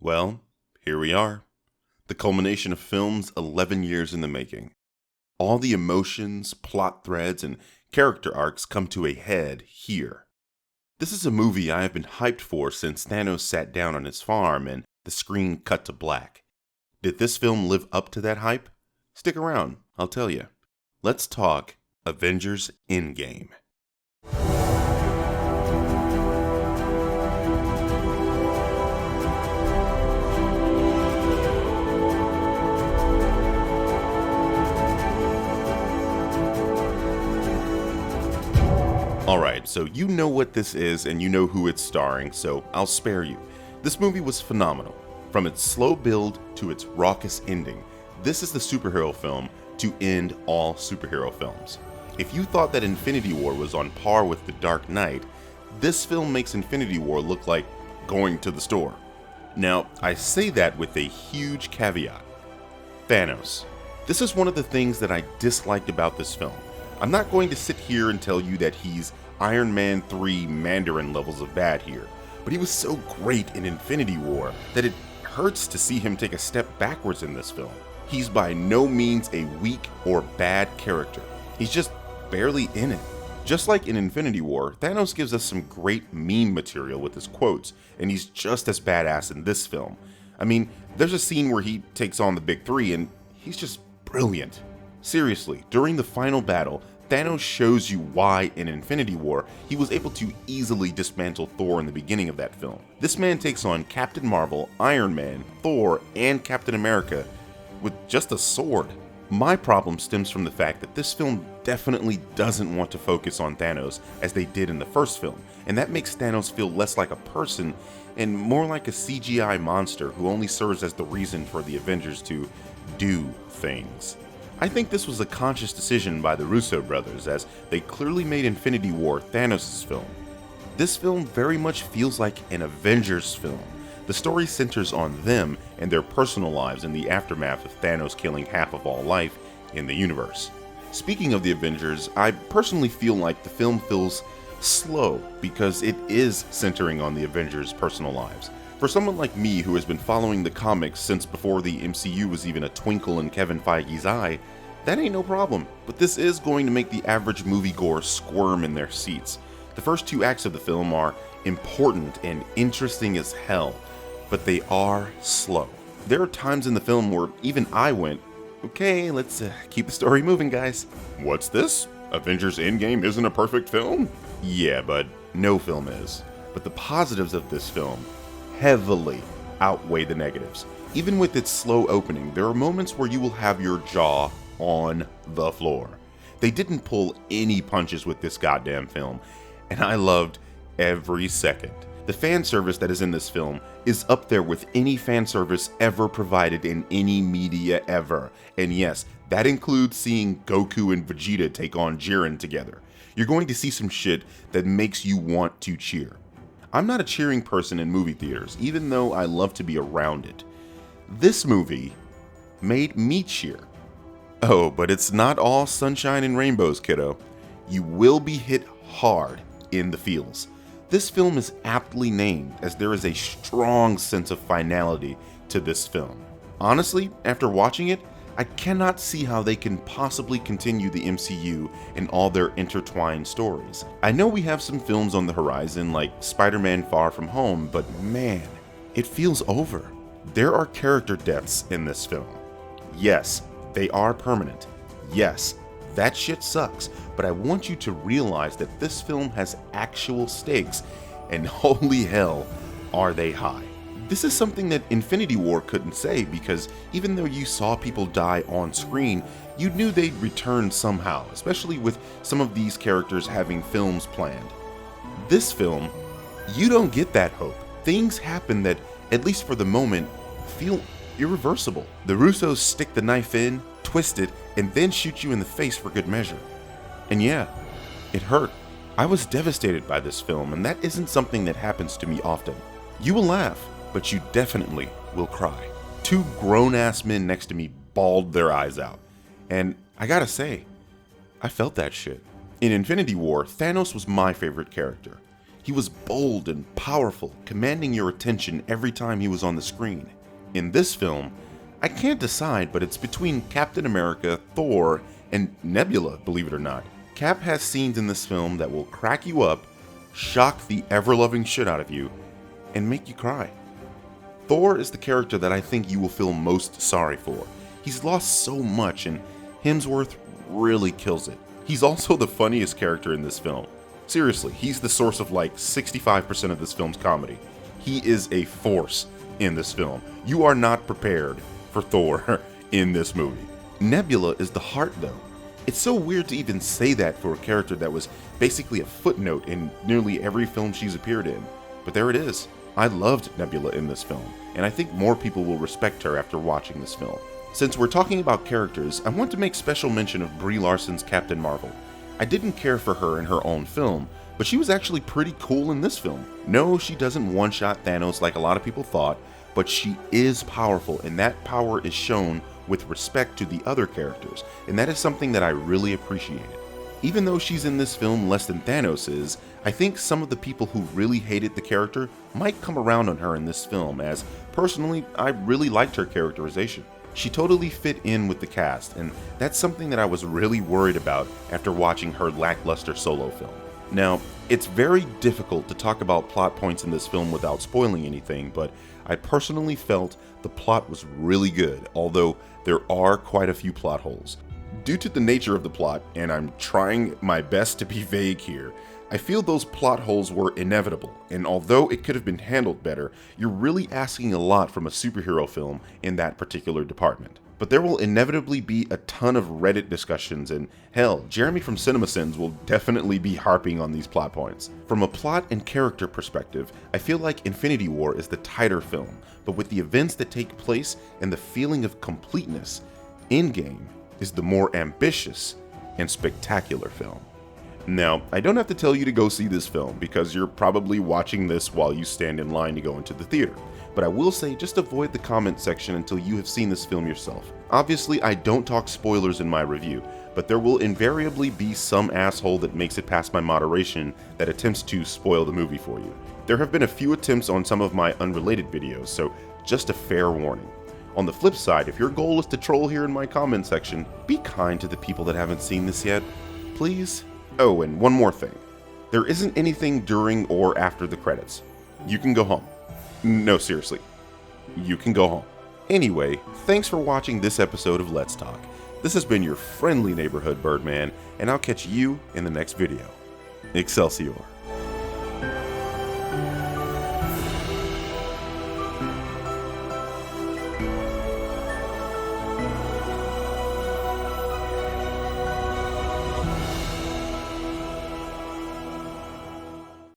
Well, here we are. The culmination of films 11 years in the making. All the emotions, plot threads, and character arcs come to a head here. This is a movie I have been hyped for since Thanos sat down on his farm and the screen cut to black. Did this film live up to that hype? Stick around, I'll tell you. Let's talk Avengers Endgame. Alright, so you know what this is and you know who it's starring, so I'll spare you. This movie was phenomenal. From its slow build to its raucous ending, this is the superhero film to end all superhero films. If you thought that Infinity War was on par with The Dark Knight, this film makes Infinity War look like going to the store. Now, I say that with a huge caveat. Thanos. This is one of the things that I disliked about this film. I'm not going to sit here and tell you that he's Iron Man 3 Mandarin levels of bad here, but he was so great in Infinity War that it hurts to see him take a step backwards in this film. He's by no means a weak or bad character. He's just barely in it. Just like in Infinity War, Thanos gives us some great meme material with his quotes, and he's just as badass in this film. I mean, there's a scene where he takes on the Big Three, and he's just brilliant. Seriously, during the final battle, Thanos shows you why in Infinity War he was able to easily dismantle Thor in the beginning of that film. This man takes on Captain Marvel, Iron Man, Thor, and Captain America with just a sword. My problem stems from the fact that this film definitely doesn't want to focus on Thanos as they did in the first film, and that makes Thanos feel less like a person and more like a CGI monster who only serves as the reason for the Avengers to do things. I think this was a conscious decision by the Russo brothers, as they clearly made Infinity War Thanos' film. This film very much feels like an Avengers film. The story centers on them and their personal lives in the aftermath of Thanos killing half of all life in the universe. Speaking of the Avengers, I personally feel like the film feels slow because it is centering on the Avengers' personal lives. For someone like me who has been following the comics since before the MCU was even a twinkle in Kevin Feige's eye, that ain't no problem, but this is going to make the average moviegoer squirm in their seats. The first two acts of the film are important and interesting as hell, but they are slow. There are times in the film where even I went, okay, let's keep the story moving, guys. What's this? Avengers Endgame isn't a perfect film? Yeah, but no film is. But the positives of this film heavily outweigh the negatives. Even with its slow opening, there are moments where you will have your jaw on the floor. They didn't pull any punches with this goddamn film, and I loved every second. The fan service that is in this film is up there with any fan service ever provided in any media ever. And yes, that includes seeing Goku and Vegeta take on Jiren together. You're going to see some shit that makes you want to cheer. I'm not a cheering person in movie theaters, even though I love to be around it. This movie made me cheer. Oh, but it's not all sunshine and rainbows, kiddo. You will be hit hard in the feels. This film is aptly named as there is a strong sense of finality to this film. Honestly, after watching it, I cannot see how they can possibly continue the MCU and all their intertwined stories. I know we have some films on the horizon like Spider-Man Far From Home, but man, it feels over. There are character deaths in this film. Yes, they are permanent. Yes, that shit sucks, but I want you to realize that this film has actual stakes, and holy hell, are they high. This is something that Infinity War couldn't say, because even though you saw people die on screen, you knew they'd return somehow, especially with some of these characters having films planned. This film, you don't get that hope. Things happen that, at least for the moment, feel irreversible. The Russos stick the knife in, twist it, and then shoot you in the face for good measure. And yeah, it hurt. I was devastated by this film, and that isn't something that happens to me often. You will laugh, but you definitely will cry. Two grown-ass men next to me bawled their eyes out. And I gotta say, I felt that shit. In Infinity War, Thanos was my favorite character. He was bold and powerful, commanding your attention every time he was on the screen. In this film, I can't decide, but it's between Captain America, Thor, and Nebula, believe it or not. Cap has scenes in this film that will crack you up, shock the ever-loving shit out of you, and make you cry. Thor is the character that I think you will feel most sorry for. He's lost so much, and Hemsworth really kills it. He's also the funniest character in this film. Seriously, he's the source of like 65% of this film's comedy. He is a force in this film. You are not prepared for Thor in this movie. Nebula is the heart though. It's so weird to even say that for a character that was basically a footnote in nearly every film she's appeared in. But there it is. I loved Nebula in this film, and I think more people will respect her after watching this film. Since we're talking about characters, I want to make special mention of Brie Larson's Captain Marvel. I didn't care for her in her own film, but she was actually pretty cool in this film. No, she doesn't one-shot Thanos like a lot of people thought, but she is powerful, and that power is shown with respect to the other characters, and that is something that I really appreciated. Even though she's in this film less than Thanos is, I think some of the people who really hated the character might come around on her in this film, as personally, I really liked her characterization. She totally fit in with the cast, and that's something that I was really worried about after watching her lackluster solo film. Now, it's very difficult to talk about plot points in this film without spoiling anything, but I personally felt the plot was really good, although there are quite a few plot holes. Due to the nature of the plot, and I'm trying my best to be vague here, I feel those plot holes were inevitable, and although it could have been handled better, you're really asking a lot from a superhero film in that particular department. But there will inevitably be a ton of Reddit discussions, and hell, Jeremy from CinemaSins will definitely be harping on these plot points. From a plot and character perspective, I feel like Infinity War is the tighter film, but with the events that take place and the feeling of completeness, Endgame is the more ambitious and spectacular film. Now, I don't have to tell you to go see this film because you're probably watching this while you stand in line to go into the theater, but I will say just avoid the comment section until you have seen this film yourself. Obviously, I don't talk spoilers in my review, but there will invariably be some asshole that makes it past my moderation that attempts to spoil the movie for you. There have been a few attempts on some of my unrelated videos, so just a fair warning. On the flip side, if your goal is to troll here in my comment section, be kind to the people that haven't seen this yet, please. Oh, and one more thing. There isn't anything during or after the credits. You can go home. No, seriously. You can go home. Anyway, thanks for watching this episode of Let's Talk. This has been your friendly neighborhood Birdman, and I'll catch you in the next video. Excelsior.